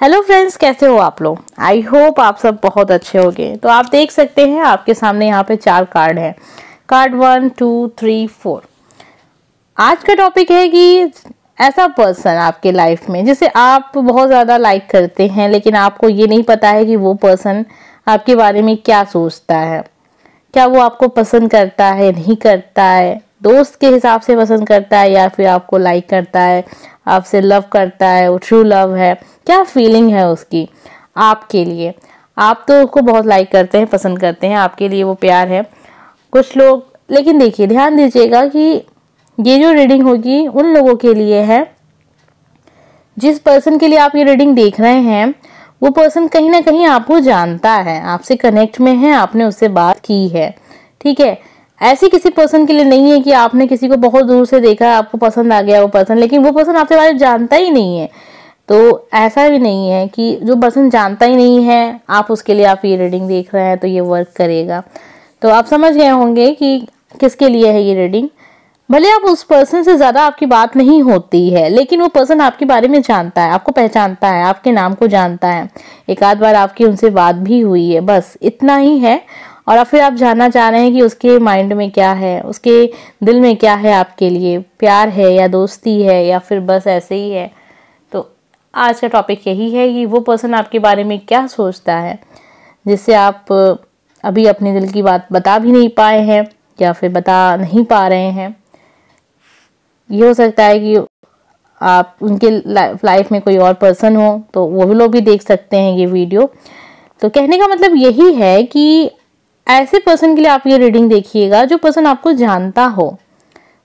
Hello friends, कैसे हो आप लोग। आई होप आप सब बहुत अच्छे होंगे। तो आप देख सकते हैं आपके सामने यहाँ पे 4 कार्ड हैं। कार्ड 1 2 3 4। आज का टॉपिक है कि ऐसा पर्सन आपके लाइफ में जिसे आप बहुत ज़्यादा लाइक करते हैं, लेकिन आपको ये नहीं पता है कि वो पर्सन आपके बारे में क्या सोचता है। क्या वो आपको पसंद करता है, नहीं करता है, दोस्त के हिसाब से पसंद करता है, या फिर आपको लाइक करता है, आपसे लव करता है, वो ट्रू लव है। क्या फीलिंग है उसकी आपके लिए। आप तो उसको बहुत लाइक करते हैं, पसंद करते हैं, आपके लिए वो प्यार है कुछ लोग। लेकिन देखिए, ध्यान दीजिएगा कि ये जो रीडिंग होगी उन लोगों के लिए है जिस पर्सन के लिए आप ये रीडिंग देख रहे हैं। वो पर्सन कहीं ना कहीं आपको जानता है, आपसे कनेक्ट में है, आपने उससे बात की है। ठीक है, ऐसी किसी पर्सन के लिए नहीं है कि आपने किसी को बहुत दूर से देखा, आपको पसंद आ गया वो पर्सन, लेकिन वो पर्सन आपके बारे में जानता ही नहीं है। तो ऐसा भी नहीं है कि जो पर्सन जानता ही नहीं है आप उसके लिए आप ये रीडिंग देख रहे हैं तो ये वर्क करेगा। तो आप समझ गए होंगे कि किसके लिए है ये रीडिंग। भले आप उस पर्सन से ज़्यादा आपकी बात नहीं होती है, लेकिन वो पर्सन आपके बारे में जानता है, आपको पहचानता है, आपके नाम को जानता है। एक आध बार आपकी उनसे बात भी हुई है, बस इतना ही है। और फिर आप जानना चाह रहे हैं कि उसके माइंड में क्या है, उसके दिल में क्या है, आपके लिए प्यार है या दोस्ती है या फिर बस ऐसे ही है। तो आज का टॉपिक यही है कि वो पर्सन आपके बारे में क्या सोचता है, जिससे आप अभी अपने दिल की बात बता भी नहीं पाए हैं या फिर बता नहीं पा रहे हैं। ये हो सकता है कि आप उनके लाइफ में कोई और पर्सन हो, तो वो भी लोग भी देख सकते हैं ये वीडियो। तो कहने का मतलब यही है कि ऐसे पर्सन के लिए आप ये रीडिंग देखिएगा जो पर्सन आपको जानता हो।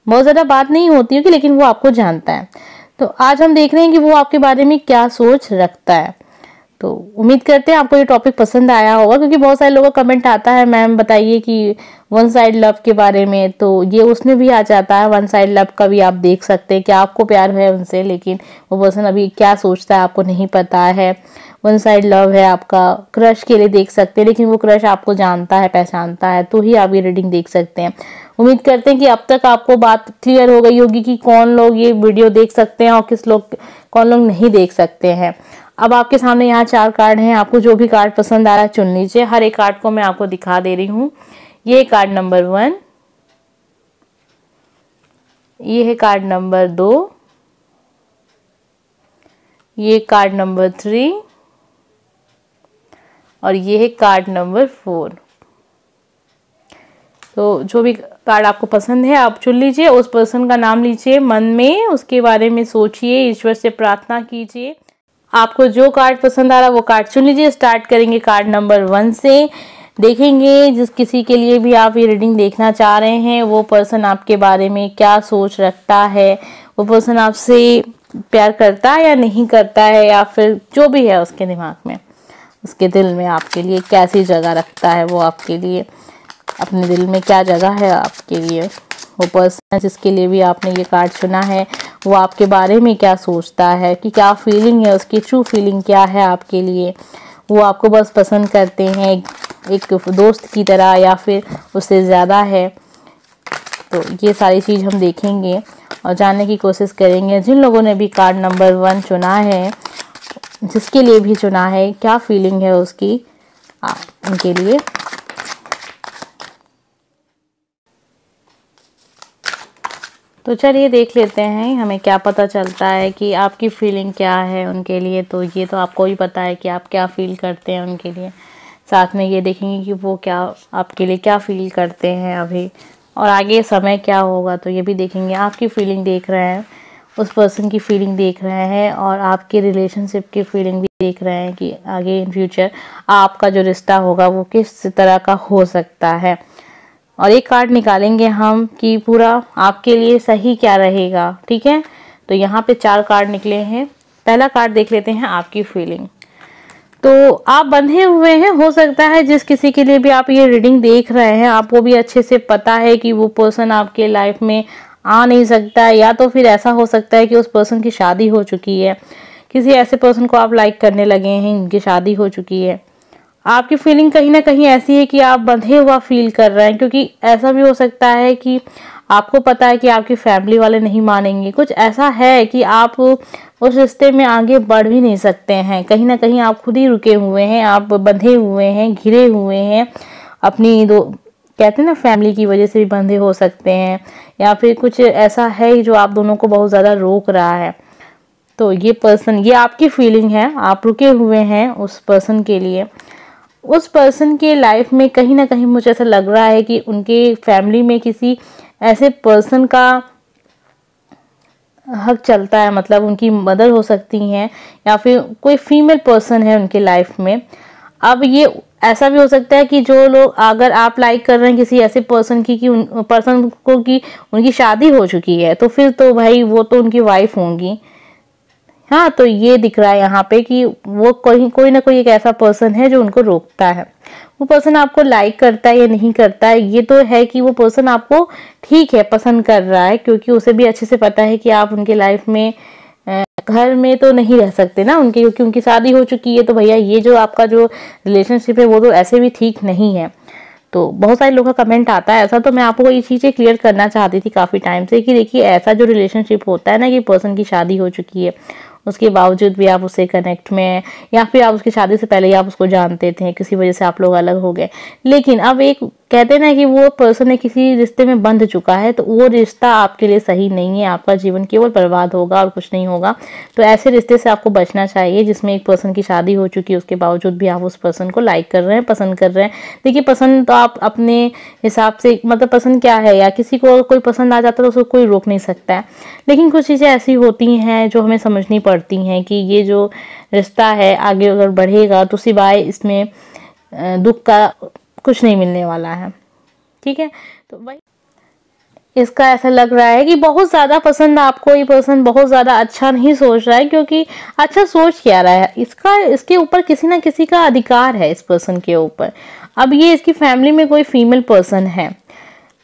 बहुत ज़्यादा बात नहीं होती होगी, लेकिन वो आपको जानता है। तो आज हम देख रहे हैं कि वो आपके बारे में क्या सोच रखता है। तो उम्मीद करते हैं आपको ये टॉपिक पसंद आया होगा, क्योंकि बहुत सारे लोगों का कमेंट आता है, मैम बताइए कि वन साइड लव के बारे में। तो ये उसमें भी आ जाता है, वन साइड लव का भी आप देख सकते हैं कि आपको प्यार है उनसे, लेकिन वो पर्सन अभी क्या सोचता है आपको नहीं पता है। वन साइड लव है आपका, क्रश के लिए देख सकते हैं, लेकिन वो क्रश आपको जानता है, पहचानता है, तो ही आप ये रीडिंग देख सकते हैं। उम्मीद करते हैं कि अब तक आपको बात क्लियर हो गई होगी कि कौन लोग ये वीडियो देख सकते हैं और कौन लोग नहीं देख सकते हैं। अब आपके सामने यहाँ 4 कार्ड हैं, आपको जो भी कार्ड पसंद आ रहा है चुन लीजिए। हर एक कार्ड को मैं आपको दिखा दे रही हूँ। ये कार्ड नंबर 1, ये है कार्ड नंबर 2, ये कार्ड नंबर 3 और ये है कार्ड नंबर 4। तो जो भी कार्ड आपको पसंद है आप चुन लीजिए, उस पर्सन का नाम लीजिए, मन में उसके बारे में सोचिए, ईश्वर से प्रार्थना कीजिए। आपको जो कार्ड पसंद आ रहा है वो कार्ड चुन लीजिए। स्टार्ट करेंगे कार्ड नंबर 1 से। देखेंगे जिस किसी के लिए भी आप ये रीडिंग देखना चाह रहे हैं वो पर्सन आपके बारे में क्या सोच रखता है, वो पर्सन आपसे प्यार करता है या नहीं करता है, या फिर जो भी है उसके दिमाग में, उसके दिल में आपके लिए कैसी जगह रखता है, वो आपके लिए अपने दिल में क्या जगह है आपके लिए। वो पर्सन जिसके लिए भी आपने ये कार्ड चुना है वो आपके बारे में क्या सोचता है, कि क्या फीलिंग है उसकी, ट्रू फीलिंग क्या है आपके लिए। वो आपको बस पसंद करते हैं एक दोस्त की तरह या फिर उससे ज़्यादा है। तो ये सारी चीज़ हम देखेंगे और जानने की कोशिश करेंगे। जिन लोगों ने भी कार्ड नंबर 1 चुना है, जिसके लिए भी चुना है, क्या फीलिंग है उसकी उनके लिए। तो चलिए देख लेते हैं हमें क्या पता चलता है कि आपकी फीलिंग क्या है उनके लिए। तो ये तो आपको ही पता है कि आप क्या फील करते हैं उनके लिए। साथ में ये देखेंगे कि वो क्या आपके लिए क्या फील करते हैं अभी, और आगे समय क्या होगा तो ये भी देखेंगे। आपकी फीलिंग देख रहे हैं, उस पर्सन की फीलिंग देख रहे हैं, और आपके रिलेशनशिप की फीलिंग भी देख रहे हैं कि आगे इन फ्यूचर आपका जो रिश्ता होगा वो किस तरह का हो सकता है। और एक कार्ड निकालेंगे हम कि पूरा आपके लिए सही क्या रहेगा। ठीक है, तो यहाँ पे 4 कार्ड निकले हैं। पहला कार्ड देख लेते हैं, आपकी फीलिंग। तो आप बंधे हुए हैं, हो सकता है जिस किसी के लिए भी आप ये रीडिंग देख रहे हैं आपको भी अच्छे से पता है कि वो पर्सन आपके लाइफ में आ नहीं सकता है, या तो फिर ऐसा हो सकता है कि उस पर्सन की शादी हो चुकी है, किसी ऐसे पर्सन को आप लाइक करने लगे हैं, इनकी शादी हो चुकी है। आपकी फीलिंग कहीं ना कहीं ऐसी है कि आप बंधे हुआ फील कर रहे हैं, क्योंकि ऐसा भी हो सकता है कि आपको पता है कि आपकी फैमिली वाले नहीं मानेंगे, कुछ ऐसा है कि आप उस रिश्ते में आगे बढ़ भी नहीं सकते हैं। कहीं ना कहीं आप खुद ही रुके हुए हैं, आप बंधे हुए हैं, घिरे हुए हैं अपनी दो, कहते हैं ना फैमिली की वजह से भी बंधे हो सकते हैं, या फिर कुछ ऐसा है जो आप दोनों को बहुत ज़्यादा रोक रहा है। तो ये पर्सन, ये आपकी फीलिंग है, आप रुके हुए हैं उस पर्सन के लिए। उस पर्सन के लाइफ में कहीं ना कहीं मुझे ऐसा लग रहा है कि उनके फैमिली में किसी ऐसे पर्सन का हक चलता है, मतलब उनकी मदर हो सकती हैं या फिर कोई फीमेल पर्सन है उनके लाइफ में। अब ये ऐसा भी हो सकता है कि जो लोग, अगर आप लाइक कर रहे हैं किसी ऐसे पर्सन की कि उन पर्सन को कि उनकी शादी हो चुकी है, तो फिर तो भाई वो तो उनकी वाइफ होंगी। हाँ, तो ये दिख रहा है यहाँ पे कि वो कोई ना कोई एक ऐसा पर्सन है जो उनको रोकता है। वो पर्सन आपको लाइक करता है या नहीं करता है, ये तो है कि वो पर्सन आपको ठीक है पसंद कर रहा है, क्योंकि उसे भी अच्छे से पता है कि आप उनके लाइफ में घर में तो नहीं रह सकते ना उनके, क्योंकि उनकी शादी हो चुकी है। तो भैया ये जो आपका जो रिलेशनशिप है वो तो ऐसे भी ठीक नहीं है। तो बहुत सारे लोगों का कमेंट आता है ऐसा, तो मैं आपको ये चीज़ें क्लियर करना चाहती थी काफ़ी टाइम से कि देखिए ऐसा जो रिलेशनशिप होता है ना कि पर्सन की शादी हो चुकी है, उसके बावजूद भी आप उससे कनेक्ट में हैं, या फिर आप उसकी शादी से पहले ही आप उसको जानते थे, किसी वजह से आप लोग अलग हो गए, लेकिन अब एक कहते हैं ना कि वो पर्सन है किसी रिश्ते में बंध चुका है, तो वो रिश्ता आपके लिए सही नहीं है, आपका जीवन केवल बर्बाद होगा और कुछ नहीं होगा। तो ऐसे रिश्ते से आपको बचना चाहिए जिसमें एक पर्सन की शादी हो चुकी है, उसके बावजूद भी आप उस पर्सन को लाइक कर रहे हैं, पसंद कर रहे हैं। देखिए पसंद तो आप अपने हिसाब से, मतलब पसंद क्या है, या किसी को कोई पसंद आ जाता है तो उसको कोई रोक नहीं सकता है, लेकिन कुछ चीज़ें ऐसी होती हैं जो हमें समझनी पड़ती हैं कि ये जो रिश्ता है आगे अगर बढ़ेगा तो सिवाय इसमें दुख का कुछ नहीं मिलने वाला है। ठीक है, तो भाई इसका ऐसा लग रहा है कि बहुत ज़्यादा पसंद आपको ये पर्सन बहुत ज़्यादा अच्छा नहीं सोच रहा है, क्योंकि अच्छा सोच क्या रहा है, इसके ऊपर किसी ना किसी का अधिकार है इस पर्सन के ऊपर। अब ये इसकी फैमिली में कोई फीमेल पर्सन है,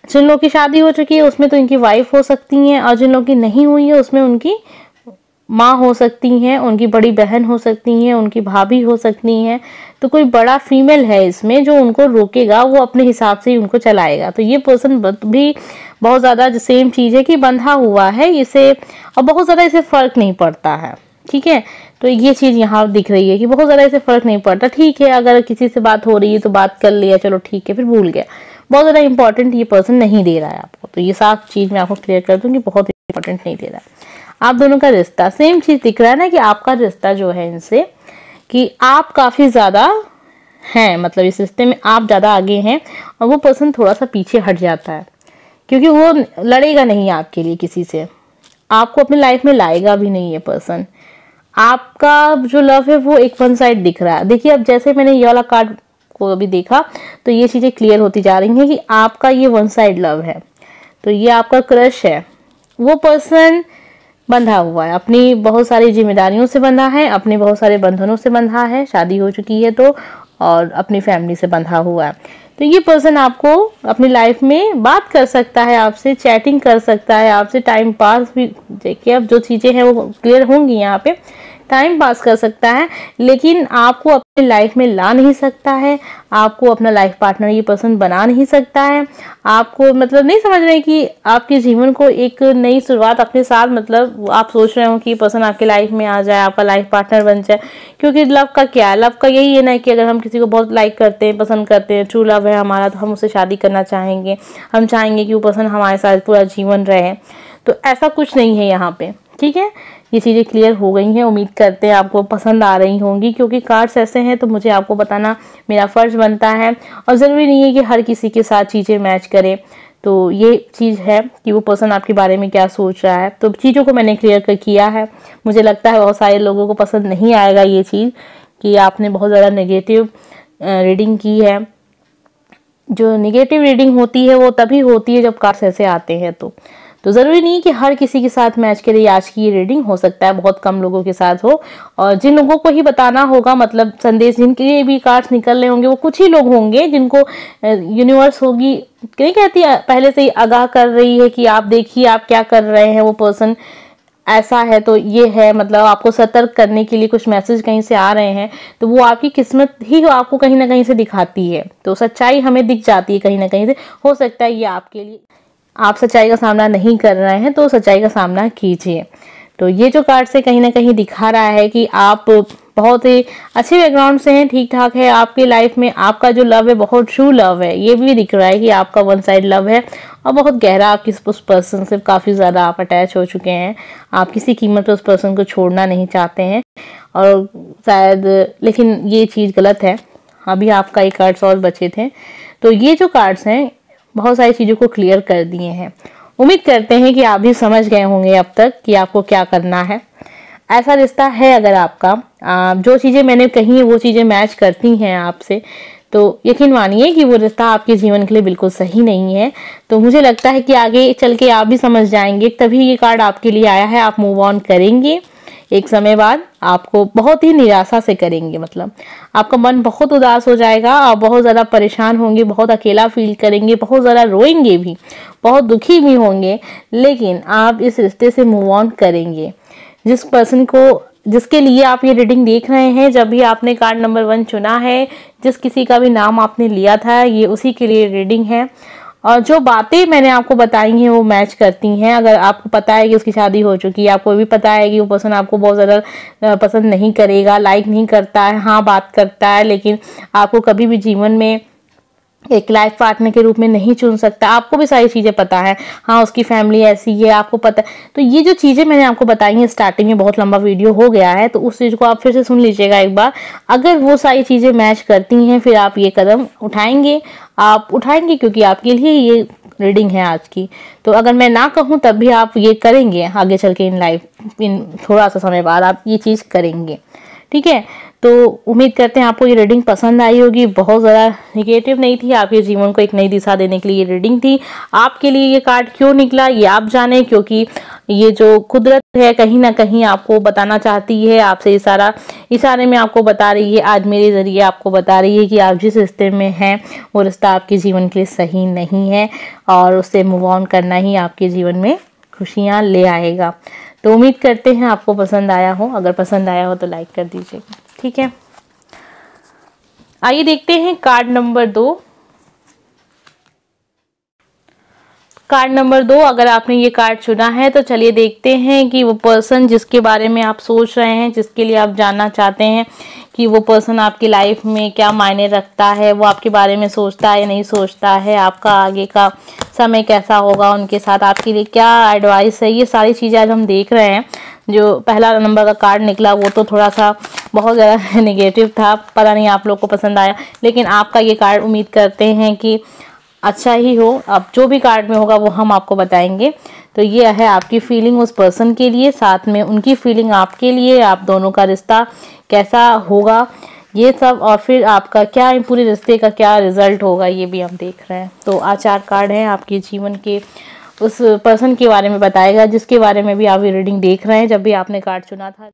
जिन लोगों की शादी हो चुकी है उसमें तो इनकी वाइफ हो सकती हैं, और जिन लोगों की नहीं हुई है उसमें उनकी माँ हो सकती हैं, उनकी बड़ी बहन हो सकती हैं, उनकी भाभी हो सकती हैं। तो कोई बड़ा फीमेल है इसमें जो उनको रोकेगा, वो अपने हिसाब से ही उनको चलाएगा। तो ये पर्सन भी बहुत ज़्यादा सेम चीज़ है कि बंधा हुआ है इसे, और बहुत ज़्यादा इसे फ़र्क नहीं पड़ता है। ठीक है, तो ये चीज़ यहाँ दिख रही है कि बहुत ज़्यादा इसे फ़र्क नहीं पड़ता। ठीक है, अगर किसी से बात हो रही है तो बात कर लिया, चलो ठीक है, फिर भूल गया, बहुत ज़्यादा इंपॉर्टेंट ये पर्सन नहीं दे रहा है आपको। तो ये साफ चीज़ मैं आपको क्लियर कर दूँ कि बहुत इंपॉर्टेंट नहीं दे रहा है। आप दोनों का रिश्ता सेम चीज़ दिख रहा है ना कि आपका रिश्ता जो है इनसे, कि आप काफ़ी ज़्यादा हैं, मतलब इस रिश्ते में आप ज़्यादा आगे हैं और वो पर्सन थोड़ा सा पीछे हट जाता है, क्योंकि वो लड़ेगा नहीं आपके लिए किसी से, आपको अपनी लाइफ में लाएगा भी नहीं ये पर्सन। आपका जो लव है वो एक वन साइड दिख रहा है। देखिए अब जैसे मैंने ये वाला कार्ड को अभी देखा तो ये चीज़ें क्लियर होती जा रही हैं कि आपका ये वन साइड लव है। तो ये आपका क्रश है, वो पर्सन बंधा हुआ है, अपनी बहुत सारी जिम्मेदारियों से बंधा है, अपने बहुत सारे बंधनों से बंधा है, शादी हो चुकी है तो, और अपनी फैमिली से बंधा हुआ है। तो ये पर्सन आपको अपनी लाइफ में बात कर सकता है, आपसे चैटिंग कर सकता है, आपसे टाइम पास भी, देखिए अब जो चीज़ें हैं वो क्लियर होंगी यहाँ पे, टाइम पास कर सकता है, लेकिन आपको अपनी लाइफ में ला नहीं सकता है, आपको अपना लाइफ पार्टनर ये पर्सन बना नहीं सकता है। आपको मतलब नहीं समझ रहे कि आपके जीवन को एक नई शुरुआत अपने साथ, मतलब आप सोच रहे हो कि ये पर्सन आपके लाइफ में आ जाए, आपका लाइफ पार्टनर बन जाए। क्योंकि लव का क्या है, लव का यही है ना कि अगर हम किसी को बहुत लाइक करते हैं, पसंद करते हैं, ट्रू लव है हमारा, तो हम उससे शादी करना चाहेंगे, हम चाहेंगे कि वो पर्सन हमारे साथ पूरा जीवन रहे। तो ऐसा कुछ नहीं है यहाँ पे। ठीक है, ये चीज़ें क्लियर हो गई हैं, उम्मीद करते हैं आपको पसंद आ रही होंगी, क्योंकि कार्ड्स ऐसे हैं तो मुझे आपको बताना मेरा फ़र्ज़ बनता है, और ज़रूरी नहीं है कि हर किसी के साथ चीज़ें मैच करें। तो ये चीज़ है कि वो पर्सन आपके बारे में क्या सोच रहा है। तो चीज़ों को मैंने क्लियर किया है। मुझे लगता है बहुत सारे लोगों को पसंद नहीं आएगा ये चीज़ कि आपने बहुत ज़्यादा नेगेटिव रीडिंग की है। जो नेगेटिव रीडिंग होती है वो तभी होती है जब कार्ड्स ऐसे आते हैं। तो ज़रूरी नहीं कि हर किसी के साथ मैच करे आज की ये रीडिंग, हो सकता है बहुत कम लोगों के साथ हो, और जिन लोगों को ही बताना होगा, मतलब संदेश जिनके लिए भी कार्ड्स निकल रहे होंगे वो कुछ ही लोग होंगे जिनको यूनिवर्स होगी नहीं कहती पहले से ही आगाह कर रही है कि आप देखिए आप क्या कर रहे हैं, वो पर्सन ऐसा है तो ये है, मतलब आपको सतर्क करने के लिए कुछ मैसेज कहीं से आ रहे हैं। तो वो आपकी किस्मत ही आपको कहीं ना कहीं से दिखाती है, तो सच्चाई हमें दिख जाती है कहीं ना कहीं से। हो सकता है ये आपके लिए आप सच्चाई का सामना नहीं कर रहे हैं तो सच्चाई का सामना कीजिए। तो ये जो कार्ड से कहीं ना कहीं दिखा रहा है कि आप बहुत ही अच्छे बैकग्राउंड से हैं, ठीक ठाक है। आपकी लाइफ में आपका जो लव है बहुत ट्रू लव है, ये भी दिख रहा है कि आपका वन साइड लव है और बहुत गहरा। आपकी उस पर्सन से काफ़ी ज़्यादा आप अटैच हो चुके हैं। आप किसी कीमत पर उस पर्सन को छोड़ना नहीं चाहते हैं और शायद, लेकिन ये चीज़ गलत है। अभी आपका एक कार्ड्स और बचे थे, तो ये जो कार्ड्स हैं बहुत सारी चीज़ों को क्लियर कर दिए हैं। उम्मीद करते हैं कि आप भी समझ गए होंगे अब तक कि आपको क्या करना है। ऐसा रिश्ता है अगर आपका, जो चीज़ें मैंने कही वो चीज़ें मैच करती हैं आपसे, तो यकीन मानिए कि वो रिश्ता आपके जीवन के लिए बिल्कुल सही नहीं है। तो मुझे लगता है कि आगे चल के आप भी समझ जाएंगे, तभी ये कार्ड आपके लिए आया है। आप मूव ऑन करेंगे एक समय बाद, आपको बहुत ही निराशा से करेंगे, मतलब आपका मन बहुत उदास हो जाएगा, आप बहुत ज़्यादा परेशान होंगे, बहुत अकेला फील करेंगे, बहुत ज़्यादा रोएंगे भी, बहुत दुखी भी होंगे, लेकिन आप इस रिश्ते से मूव ऑन करेंगे। जिस पर्सन को, जिसके लिए आप ये रीडिंग देख रहे हैं, जब भी आपने कार्ड नंबर 1 चुना है, जिस किसी का भी नाम आपने लिया था, ये उसी के लिए रीडिंग है। और जो बातें मैंने आपको बताई हैं वो मैच करती हैं। अगर आपको पता है कि उसकी शादी हो चुकी है, आपको भी पता है कि वो पर्सन आपको बहुत ज़्यादा पसंद नहीं करेगा, लाइक नहीं करता है, हाँ बात करता है, लेकिन आपको कभी भी जीवन में एक लाइफ पार्टनर के रूप में नहीं चुन सकता, आपको भी सारी चीज़ें पता है, हाँ उसकी फैमिली ऐसी है, आपको पता है। तो ये जो चीज़ें मैंने आपको बताई हैं स्टार्टिंग में, बहुत लंबा वीडियो हो गया है, तो उस चीज़ को आप फिर से सुन लीजिएगा एक बार। अगर वो सारी चीज़ें मैच करती हैं, फिर आप ये कदम उठाएंगे, आप उठाएंगे, क्योंकि आपके लिए ये रीडिंग है आज की। तो अगर मैं ना कहूँ तब भी आप ये करेंगे, आगे चल के इन लाइफ, इन थोड़ा सा समय बाद आप ये चीज़ करेंगे, ठीक है। तो उम्मीद करते हैं आपको ये रीडिंग पसंद आई होगी। बहुत ज़्यादा निगेटिव नहीं थी, आपके जीवन को एक नई दिशा देने के लिए ये रीडिंग थी। आपके लिए ये कार्ड क्यों निकला ये आप जाने, क्योंकि ये जो कुदरत है कहीं ना कहीं आपको बताना चाहती है, आपसे इशारे में आपको बता रही है, आज मेरे ज़रिए आपको बता रही है कि आप जिस रिश्ते में हैं वो रिश्ता आपके जीवन के लिए सही नहीं है और उससे मूव ऑन करना ही आपके जीवन में खुशियाँ ले आएगा। तो उम्मीद करते हैं आपको पसंद आया हो। अगर पसंद आया हो तो लाइक कर दीजिएगा, ठीक है। आइए देखते हैं कार्ड नंबर 2। कार्ड नंबर 2, अगर आपने ये कार्ड चुना है तो चलिए देखते हैं कि वो पर्सन जिसके बारे में आप सोच रहे हैं, जिसके लिए आप जानना चाहते हैं कि वो पर्सन आपकी लाइफ में क्या मायने रखता है, वो आपके बारे में सोचता है या नहीं सोचता है, आपका आगे का समय कैसा होगा उनके साथ, आपके लिए क्या एडवाइस है, ये सारी चीज़ें आज हम देख रहे हैं। जो पहला नंबर का कार्ड निकला वो तो थोड़ा सा बहुत ज़्यादा नेगेटिव था, पता नहीं आप लोग को पसंद आया, लेकिन आपका ये कार्ड उम्मीद करते हैं कि अच्छा ही हो। अब जो भी कार्ड में होगा वो हम आपको बताएंगे। तो ये है आपकी फीलिंग उस पर्सन के लिए, साथ में उनकी फीलिंग आपके लिए, आप दोनों का रिश्ता कैसा होगा ये सब, और फिर आपका क्या पूरे रिश्ते का क्या रिजल्ट होगा ये भी हम देख रहे हैं। तो आज 4 कार्ड हैं आपके जीवन के उस पर्सन के बारे में बताएगा, जिसके बारे में भी आप ये रीडिंग देख रहे हैं। जब भी आपने कार्ड चुना था,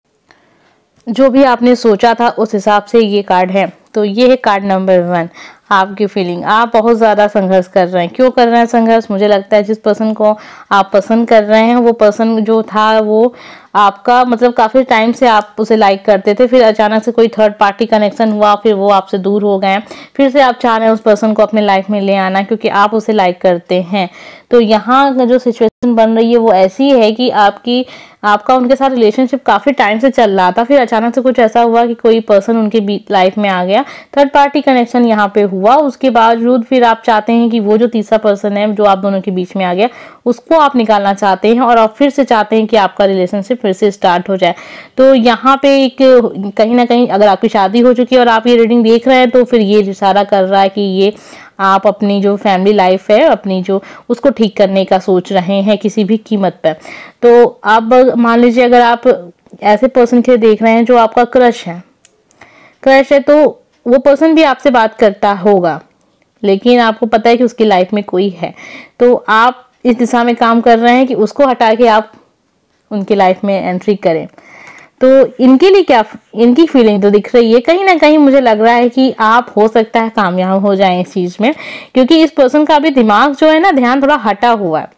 जो भी आपने सोचा था उस हिसाब से ये कार्ड है। तो ये है कार्ड नंबर 1, आपकी फीलिंग। आप बहुत ज़्यादा संघर्ष कर रहे हैं। क्यों कर रहे हैं संघर्ष? मुझे लगता है जिस पर्सन को आप पसंद कर रहे हैं वो पर्सन जो था वो आपका, मतलब काफ़ी टाइम से आप उसे लाइक करते थे, फिर अचानक से कोई थर्ड पार्टी कनेक्शन हुआ, फिर वो आपसे दूर हो गए, फिर से आप चाह रहे हैं उस पर्सन को अपने लाइफ में ले आना क्योंकि आप उसे लाइक करते हैं। तो यहाँ जो सिचुएशन बन रही है वो ऐसी है कि आपका उनके साथ रिलेशनशिप काफ़ी टाइम से चल रहा था, फिर अचानक से कुछ ऐसा हुआ कि कोई पर्सन उनके लाइफ में आ गया, थर्ड पार्टी कनेक्शन यहाँ पे हुआ। उसके बावजूद फिर आप चाहते हैं कि वो जो तीसरा पर्सन है जो आप दोनों के बीच में आ गया उसको आप निकालना चाहते हैं, और आप फिर से चाहते हैं कि आपका रिलेशनशिप फिर से स्टार्ट हो जाए। तो यहाँ पे एक कहीं ना कहीं अगर आपकी शादी हो चुकी है और आप ये रीडिंग देख रहे हैं तो फिर ये इशारा कर रहा है कि ये आप अपनी जो फैमिली लाइफ है अपनी जो उसको ठीक करने का सोच रहे हैं किसी भी कीमत पर। तो अब मान लीजिए अगर आप ऐसे पर्सन के देख रहे हैं जो आपका क्रश है तो वो पर्सन भी आपसे बात करता होगा, लेकिन आपको पता है कि उसकी लाइफ में कोई है, तो आप इस दिशा में काम कर रहे हैं कि उसको हटा के आप उनकी लाइफ में एंट्री करें। तो इनके लिए क्या, इनकी फीलिंग तो दिख रही है, कहीं ना कहीं मुझे लग रहा है कि आप हो सकता है कामयाब हो जाएं इस चीज़ में, क्योंकि इस पर्सन का अभी दिमाग जो है ना, ध्यान थोड़ा हटा हुआ है।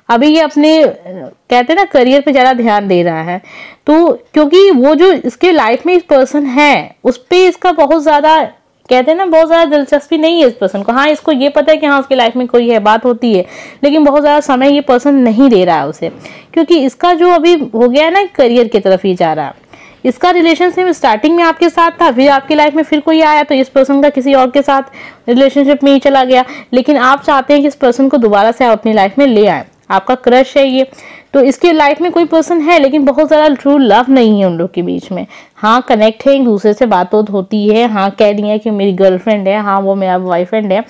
अभी ये अपने कहते हैं ना करियर पे ज़्यादा ध्यान दे रहा है, तो क्योंकि वो जो इसके लाइफ में इस पर्सन है उस पर इसका बहुत ज़्यादा कहते हैं ना बहुत ज़्यादा दिलचस्पी नहीं है इस पर्सन को। हाँ, इसको ये पता है कि हाँ उसकी लाइफ में कोई है, बात होती है, लेकिन बहुत ज़्यादा समय ये पर्सन नहीं दे रहा है उसे, क्योंकि इसका जो अभी हो गया है ना करियर की तरफ ही जा रहा है। इसका रिलेशनशिप स्टार्टिंग में आपके साथ था, फिर आपकी लाइफ में फिर कोई आया तो इस पर्सन का किसी और के साथ रिलेशनशिप में ही चला गया। लेकिन आप चाहते हैं कि इस पर्सन को दोबारा से आप अपनी लाइफ में ले आए, आपका क्रश है ये। तो इसके लाइफ में कोई पर्सन है, लेकिन बहुत ज़्यादा ट्रू लव नहीं है उन लोग के बीच में। हाँ, कनेक्ट है, एक दूसरे से बात होती है, हाँ कह दिया कि मेरी गर्लफ्रेंड है, हाँ वो मेरा बॉयफ्रेंड है,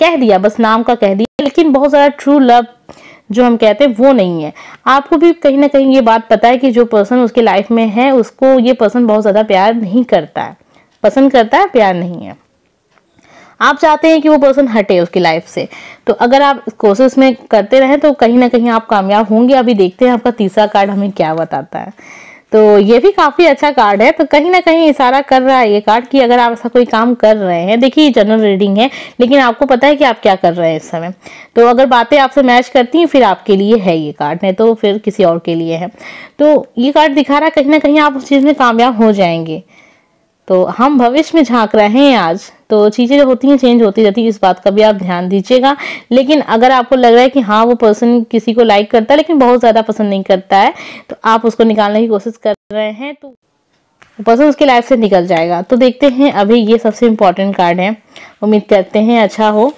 कह दिया, बस नाम का कह दिया, लेकिन बहुत ज़्यादा ट्रू लव जो हम कहते हैं वो नहीं है। आपको भी कहीं ना कहीं ये बात पता है कि जो पर्सन उसके लाइफ में है उसको ये पर्सन बहुत ज़्यादा प्यार नहीं करता है, पसंद करता है, प्यार नहीं है। आप चाहते हैं कि वो पर्सन हटे उसकी लाइफ से। तो अगर आप कोशिश में करते रहें तो कहीं ना कहीं आप कामयाब होंगे। अभी देखते हैं आपका तीसरा कार्ड हमें क्या बताता है। तो ये भी काफ़ी अच्छा कार्ड है, तो कहीं ना कहीं इशारा कर रहा है ये कार्ड कि अगर आप ऐसा कोई काम कर रहे हैं, देखिए जनरल रीडिंग है, लेकिन आपको पता है कि आप क्या कर रहे हैं इस समय। तो अगर बातें आपसे मैच करती हैं फिर आपके लिए है ये कार्ड, नहीं तो फिर किसी और के लिए है। तो ये कार्ड दिखा रहा है कहीं ना कहीं आप उस चीज़ में कामयाब हो जाएंगे। तो हम भविष्य में झांक रहे हैं आज, तो चीज़ें जो होती हैं चेंज होती रहती है, इस बात का भी आप ध्यान दीजिएगा। लेकिन अगर आपको लग रहा है कि हाँ वो पर्सन किसी को लाइक करता है लेकिन बहुत ज़्यादा पसंद नहीं करता है, तो आप उसको निकालने की कोशिश कर रहे हैं, तो पर्सन उसकी लाइफ से निकल जाएगा। तो देखते हैं, अभी ये सबसे इम्पोर्टेंट कार्ड है, उम्मीद करते हैं अच्छा हो।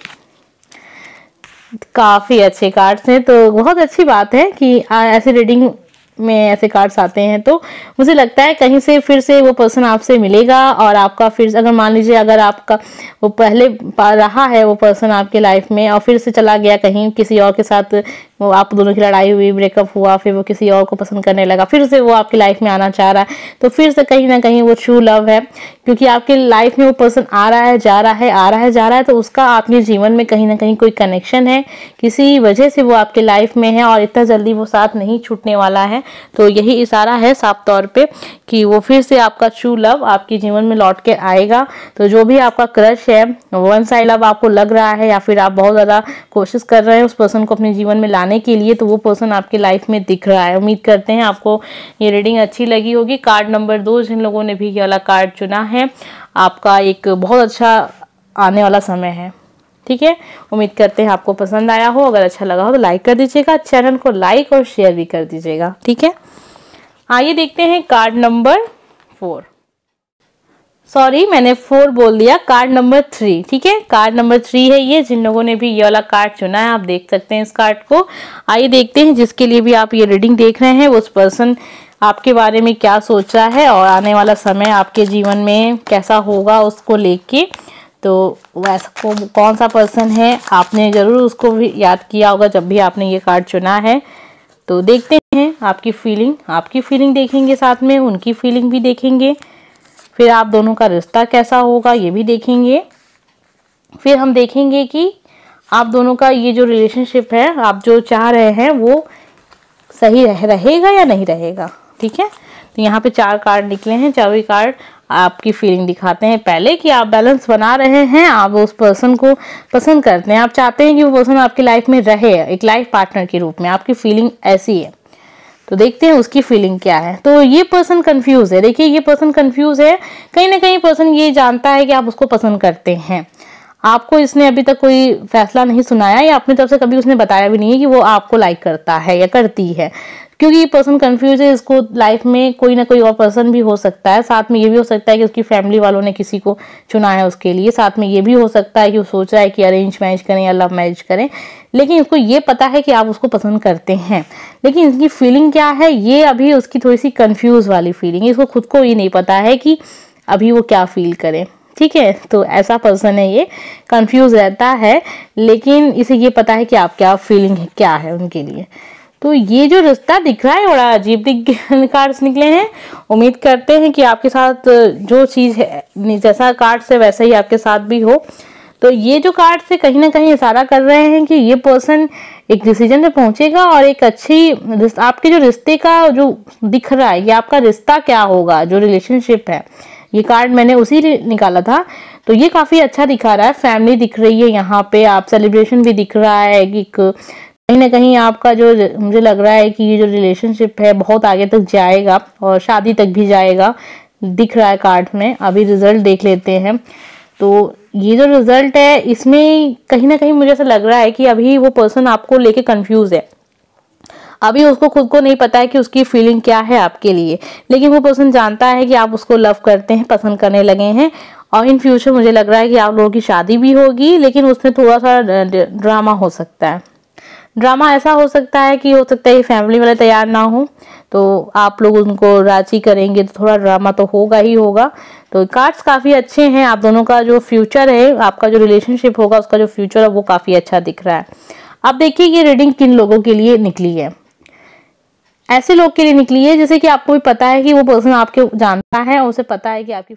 काफ़ी अच्छे कार्ड्स हैं, तो बहुत अच्छी बात है कि ऐसे रीडिंग में ऐसे कार्ड्स आते हैं। तो मुझे लगता है कहीं से फिर से वो पर्सन आपसे मिलेगा और आपका फिर, अगर मान लीजिए अगर आपका वो पहले रहा है वो पर्सन आपके लाइफ में और फिर से चला गया कहीं किसी और के साथ, वो आप दोनों की लड़ाई हुई, ब्रेकअप हुआ, फिर वो किसी और को पसंद करने लगा, फिर से वो आपकी लाइफ में आना चाह रहा है, तो फिर से कहीं ना कहीं वो ट्रू लव है, क्योंकि आपके लाइफ में वो पर्सन आ रहा है जा रहा है, आ रहा है जा रहा है, तो उसका आपके जीवन में कहीं ना कहीं कोई कनेक्शन है, किसी वजह से वो आपके लाइफ में है और इतना जल्दी वो साथ नहीं छूटने वाला है। तो यही इशारा है साफ तौर पे कि वो फिर से आपका ट्रू लव आपके जीवन में लौट के आएगा। तो जो भी आपका क्रश है, वन साइड लव आपको लग रहा है या फिर आप बहुत ज़्यादा कोशिश कर रहे हैं उस पर्सन को अपने जीवन में लाने के लिए, तो वो पर्सन आपके लाइफ में दिख रहा है। उम्मीद करते हैं आपको ये रीडिंग अच्छी लगी होगी। कार्ड नंबर 2 जिन लोगों ने भी ये वाला कार्ड चुना है, आपका एक बहुत अच्छा आने वाला समय है, ठीक है। उम्मीद करते हैं आपको पसंद आया हो। अगर अच्छा लगा हो तो लाइक कर दीजिएगा, चैनल को लाइक और शेयर भी कर दीजिएगा, ठीक है। आइए देखते हैं कार्ड नंबर 4, सॉरी मैंने 4 बोल दिया, कार्ड नंबर 3, ठीक है। कार्ड नंबर 3 है ये, जिन लोगों ने भी ये वाला कार्ड चुना है आप देख सकते हैं इस कार्ड को। आइए देखते हैं जिसके लिए भी आप ये रीडिंग देख रहे हैं उस पर्सन आपके बारे में क्या सोच रहा है और आने वाला समय आपके जीवन में कैसा होगा उसको लेके। तो वैसा कौन सा पर्सन है, आपने ज़रूर उसको भी याद किया होगा जब भी आपने ये कार्ड चुना है। तो देखते हैं आपकी फीलिंग देखेंगे, साथ में उनकी फीलिंग भी देखेंगे, फिर आप दोनों का रिश्ता कैसा होगा ये भी देखेंगे, फिर हम देखेंगे कि आप दोनों का ये जो रिलेशनशिप है, आप जो चाह रहे हैं वो सही रहेगा या नहीं रहेगा, ठीक है। तो यहाँ पे 4 कार्ड निकले हैं, चारों ही कार्ड आपकी फीलिंग दिखाते हैं पहले कि आप बैलेंस बना रहे हैं, आप उस पर्सन को पसंद करते हैं, आप चाहते हैं कि वो पर्सन आपकी लाइफ में रहे एक लाइफ पार्टनर के रूप में, आपकी फीलिंग ऐसी है। तो देखते हैं उसकी फीलिंग क्या है। तो ये पर्सन कंफ्यूज है, देखिए ये पर्सन कंफ्यूज है, कहीं ना कहीं पर्सन ये जानता है कि आप उसको पसंद करते हैं, आपको इसने अभी तक कोई फैसला नहीं सुनाया या अपनी तरफ से कभी उसने बताया भी नहीं है कि वो आपको लाइक करता है या करती है, क्योंकि ये पर्सन कंफ्यूज है। इसको लाइफ में कोई ना कोई और पर्सन भी हो सकता है, साथ में ये भी हो सकता है कि उसकी फैमिली वालों ने किसी को चुना है उसके लिए, साथ में ये भी हो सकता है कि वो सोच रहा है कि अरेंज मैरिज करें या लव मैरिज करें, लेकिन उसको ये पता है कि आप उसको पसंद करते हैं। लेकिन इसकी फीलिंग क्या है, ये अभी उसकी थोड़ी सी कंफ्यूज वाली फीलिंग है, इसको खुद को ये नहीं पता है कि अभी वो क्या फील करे, ठीक है। तो ऐसा पर्सन है, ये कंफ्यूज रहता है, लेकिन इसे ये पता है कि आप क्या फीलिंग है क्या है उनके लिए। तो ये जो रिश्ता दिख रहा है बड़ा अजीब कार्ड्स निकले हैं। उम्मीद करते हैं कि आपके साथ जो चीज़ है, जैसा कार्ड से वैसा ही आपके साथ भी हो। तो ये जो कार्ड से कहीं ना कहीं इशारा कर रहे हैं कि ये पर्सन एक डिसीजन पे पहुंचेगा और एक अच्छी आपके जो रिश्ते का जो दिख रहा है, ये आपका रिश्ता क्या होगा, जो रिलेशनशिप है, ये कार्ड मैंने उसी निकाला था। तो ये काफ़ी अच्छा दिखा रहा है, फैमिली दिख रही है यहाँ पे, आप सेलिब्रेशन भी दिख रहा है कि कहीं ना कहीं आपका जो मुझे लग रहा है कि ये जो रिलेशनशिप है बहुत आगे तक जाएगा और शादी तक भी जाएगा, दिख रहा है कार्ड में। अभी रिजल्ट देख लेते हैं। तो ये जो रिजल्ट है इसमें कहीं ना कहीं मुझे ऐसा लग रहा है कि अभी वो पर्सन आपको लेके कंफ्यूज है। अभी उसको खुद को नहीं पता है कि उसकी फीलिंग क्या है आपके लिए, लेकिन वो पर्सन जानता है कि आप उसको लव करते हैं, पसंद करने लगे हैं। और इन फ्यूचर मुझे लग रहा है कि आप लोगों की शादी भी होगी, लेकिन उसमें थोड़ा सा ड्रामा हो सकता है। ड्रामा ऐसा हो सकता है कि हो सकता है ये फैमिली वाले तैयार ना हो, तो आप लोग उनको राजी करेंगे तो थोड़ा ड्रामा तो होगा ही होगा। तो कार्ड्स काफ़ी अच्छे हैं, आप दोनों का जो फ्यूचर है, आपका जो रिलेशनशिप होगा उसका जो फ्यूचर है वो काफ़ी अच्छा दिख रहा है। अब देखिए ये रीडिंग किन लोगों के लिए निकली है। ऐसे लोग के लिए निकली है जैसे कि आपको भी पता है कि वो पर्सन आपके जानता है और उसे पता है कि आपकी,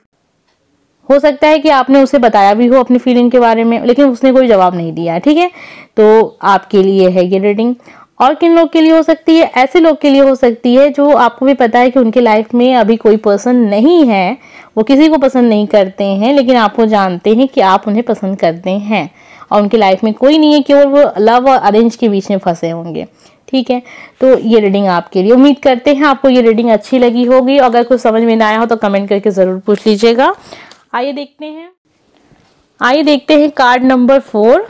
हो सकता है कि आपने उसे बताया भी हो अपनी फीलिंग के बारे में, लेकिन उसने कोई जवाब नहीं दिया है, ठीक है। तो आपके लिए है ये रीडिंग। और किन लोग के लिए हो सकती है, ऐसे लोग के लिए हो सकती है जो आपको भी पता है कि उनके लाइफ में अभी कोई पर्सन नहीं है, वो किसी को पसंद नहीं करते हैं, लेकिन आपको जानते हैं कि आप उन्हें पसंद करते हैं और उनकी लाइफ में कोई नहीं है, केवल वो लव और अरेंज के बीच में फंसे होंगे, ठीक है। तो ये रीडिंग आपके लिए, उम्मीद करते हैं आपको ये रीडिंग अच्छी लगी होगी। अगर कुछ समझ में ना आया हो तो कमेंट करके ज़रूर पूछ लीजिएगा। आइए देखते हैं कार्ड नंबर 4।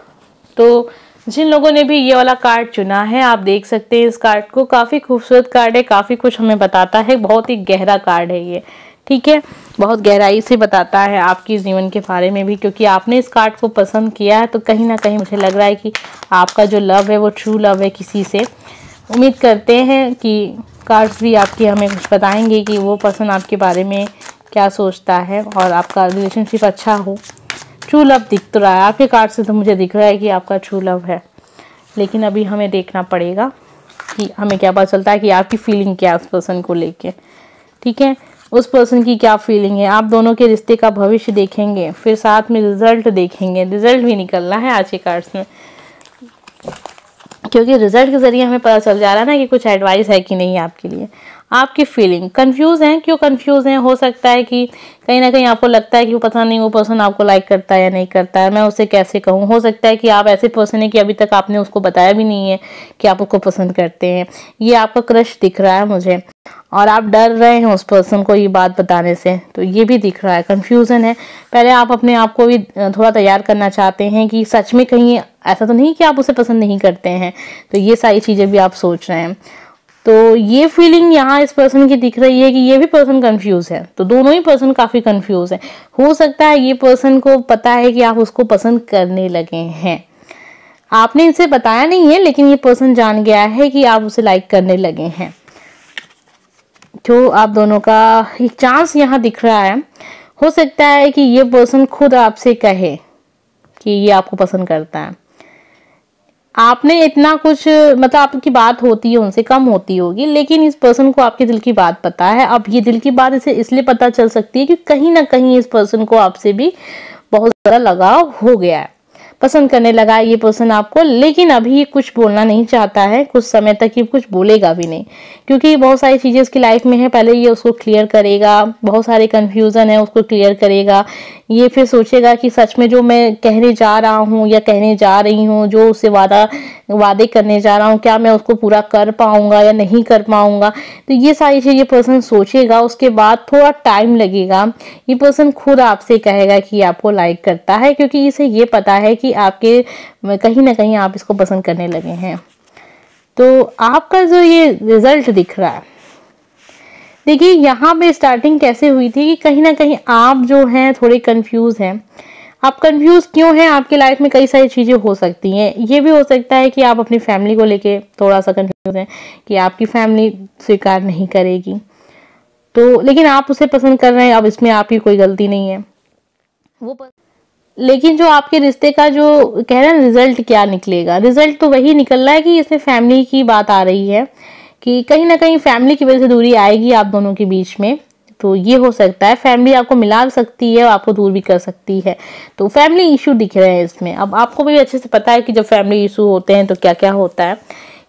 तो जिन लोगों ने भी ये वाला कार्ड चुना है, आप देख सकते हैं इस कार्ड को, काफ़ी खूबसूरत कार्ड है, काफ़ी कुछ हमें बताता है, बहुत ही गहरा कार्ड है ये, ठीक है। बहुत गहराई से बताता है आपकी जीवन के बारे में भी, क्योंकि आपने इस कार्ड को पसंद किया है तो कहीं ना कहीं मुझे लग रहा है कि आपका जो लव है वो ट्रू लव है किसी से। उम्मीद करते हैं कि कार्ड्स भी आपकी हमें कुछ बताएंगे कि वो पर्सन आपके बारे में क्या सोचता है और आपका रिलेशनशिप अच्छा हो। ट्रू लव दिख तो रहा है आपके कार्ड से, तो मुझे दिख रहा है कि आपका ट्रू लव है, लेकिन अभी हमें देखना पड़ेगा कि हमें क्या पता चलता है कि आपकी फीलिंग क्या है उस पर्सन को लेके, ठीक है। उस पर्सन की क्या फीलिंग है, आप दोनों के रिश्ते का भविष्य देखेंगे, फिर साथ में रिजल्ट देखेंगे। रिजल्ट भी निकलना है आज के कार्ड्स में, क्योंकि रिजल्ट के जरिए हमें पता चल जा रहा है ना कि कुछ एडवाइस है कि नहीं आपके लिए। आपकी फीलिंग कंफ्यूज हैं, क्यों कंफ्यूज हैं, हो सकता है कि कहीं ना कहीं आपको लगता है कि वो पता नहीं वो पर्सन आपको लाइक करता है या नहीं करता है, मैं उसे कैसे कहूँ। हो सकता है कि आप ऐसे पर्सन है कि अभी तक आपने उसको बताया भी नहीं है कि आप उसको पसंद करते हैं, ये आपका क्रश दिख रहा है मुझे, और आप डर रहे हैं उस पर्सन को ये बात बताने से, तो ये भी दिख रहा है, कंफ्यूजन है। पहले आप अपने आप को भी थोड़ा तैयार करना चाहते हैं कि सच में कहीं ऐसा तो नहीं कि आप उसे पसंद नहीं करते हैं, तो ये सारी चीज़ें भी आप सोच रहे हैं। तो ये फीलिंग यहाँ इस पर्सन की दिख रही है कि ये भी पर्सन कंफ्यूज है, तो दोनों ही पर्सन काफ़ी कंफ्यूज है। हो सकता है ये पर्सन को पता है कि आप उसको पसंद करने लगे हैं, आपने इसे बताया नहीं है, लेकिन ये पर्सन जान गया है कि आप उसे लाइक करने लगे हैं। तो आप दोनों का एक चांस यहाँ दिख रहा है। हो सकता है कि ये पर्सन खुद आपसे कहे कि ये आपको पसंद करता है। आपने इतना कुछ मतलब आपकी बात होती है उनसे कम होती होगी, लेकिन इस पर्सन को आपके दिल की बात पता है। अब ये दिल की बात इसे इसलिए पता चल सकती है कि कहीं ना कहीं इस पर्सन को आपसे भी बहुत ज़्यादा लगाव हो गया है, पसंद करने लगा है ये पर्सन आपको, लेकिन अभी ये कुछ बोलना नहीं चाहता है, कुछ समय तक ये कुछ बोलेगा भी नहीं, क्योंकि बहुत सारी चीज़ें इसकी लाइफ में है। पहले ये उसको क्लियर करेगा, बहुत सारे कन्फ्यूज़न है उसको क्लियर करेगा, ये फिर सोचेगा कि सच में जो मैं कहने जा रहा हूँ या कहने जा रही हूँ, जो उससे वादे करने जा रहा हूँ, क्या मैं उसको पूरा कर पाऊंगा या नहीं कर पाऊंगा। तो ये सारी चीज़ ये पर्सन सोचेगा, उसके बाद थोड़ा टाइम लगेगा, ये पर्सन खुद आपसे कहेगा कि आपको लाइक करता है, क्योंकि इसे ये पता है कि आपके कहीं ना कहीं आप इसको पसंद करने लगे हैं। तो आपका जो ये रिजल्ट दिख रहा है, देखिए यहाँ पे स्टार्टिंग कैसे हुई थी कि कहीं ना कहीं आप जो हैं थोड़े कंफ्यूज हैं। आप कंफ्यूज क्यों हैं, आपकी लाइफ में कई सारी चीज़ें हो सकती हैं। ये भी हो सकता है कि आप अपनी फैमिली को लेके थोड़ा सा कंफ्यूज हैं कि आपकी फैमिली स्वीकार नहीं करेगी, तो लेकिन आप उसे पसंद कर रहे हैं, अब इसमें आपकी कोई गलती नहीं है वो लेकिन जो आपके रिश्ते का जो कह रहे हैं रिजल्ट क्या निकलेगा, रिजल्ट तो वही निकल रहा है कि इसमें फैमिली की बात आ रही है कि कहीं ना कहीं फैमिली की वजह से दूरी आएगी आप दोनों के बीच में। तो ये हो सकता है फैमिली आपको मिला सकती है और आपको दूर भी कर सकती है, तो फैमिली इशू दिख रहे हैं इसमें। अब आपको भी अच्छे से पता है कि जब फैमिली इशू होते हैं तो क्या क्या होता है,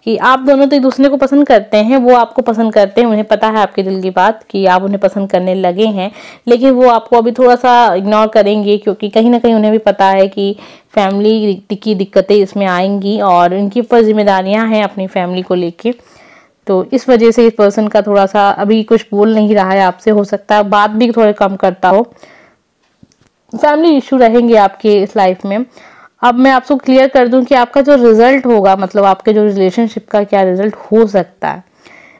कि आप दोनों तो एक दूसरे को पसंद करते हैं, वो आपको पसंद करते हैं, उन्हें पता है आपके दिल की बात कि आप उन्हें पसंद करने लगे हैं, लेकिन वो आपको अभी थोड़ा सा इग्नोर करेंगे, क्योंकि कहीं ना कहीं उन्हें भी पता है कि फैमिली की दिक्कतें इसमें आएंगी और इनके ऊपर जिम्मेदारियां हैं अपनी फैमिली को लेके। तो इस वजह से इस पर्सन का थोड़ा सा अभी कुछ बोल नहीं रहा है आपसे, हो सकता है बात भी थोड़े कम करता हो, फैमिली इशू रहेंगे आपके इस लाइफ में। अब मैं आपको क्लियर कर दूं कि आपका जो रिजल्ट होगा, मतलब आपके जो रिलेशनशिप का क्या रिजल्ट हो सकता है।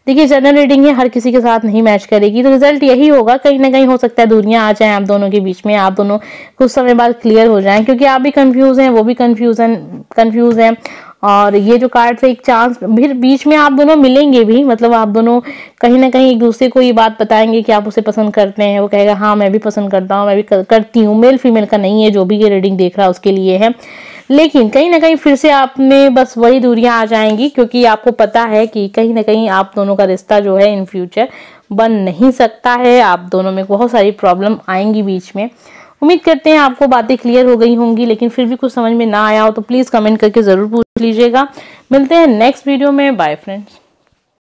देखिए जनरल रीडिंग है, हर किसी के साथ नहीं मैच करेगी, तो रिजल्ट यही होगा, कहीं ना कहीं हो सकता है दूरियां आ जाएं आप दोनों के बीच में, आप दोनों कुछ समय बाद क्लियर हो जाएं, क्योंकि आप भी कंफ्यूज हैं, वो भी कंफ्यूज हैं। और ये जो कार्ड से एक चांस, फिर बीच में आप दोनों मिलेंगे भी, मतलब आप दोनों कहीं ना कहीं एक दूसरे को ये बात बताएंगे कि आप उसे पसंद करते हैं, वो कहेगा हाँ मैं भी पसंद करता हूँ, मैं भी करती हूँ। मेल फीमेल का नहीं है, जो भी ये रीडिंग देख रहा है उसके लिए है। लेकिन कहीं ना कहीं फिर से आप में बस वही दूरियां आ जाएंगी, क्योंकि आपको पता है कि कहीं ना कहीं आप दोनों का रिश्ता जो है इन फ्यूचर बन नहीं सकता है। आप दोनों में बहुत सारी प्रॉब्लम आएंगी बीच में। उम्मीद करते हैं आपको बातें क्लियर हो गई होंगी, लेकिन फिर भी कुछ समझ में ना आया हो तो प्लीज़ कमेंट करके ज़रूर पूछ लीजिएगा। मिलते हैं नेक्स्ट वीडियो में। Bye friends.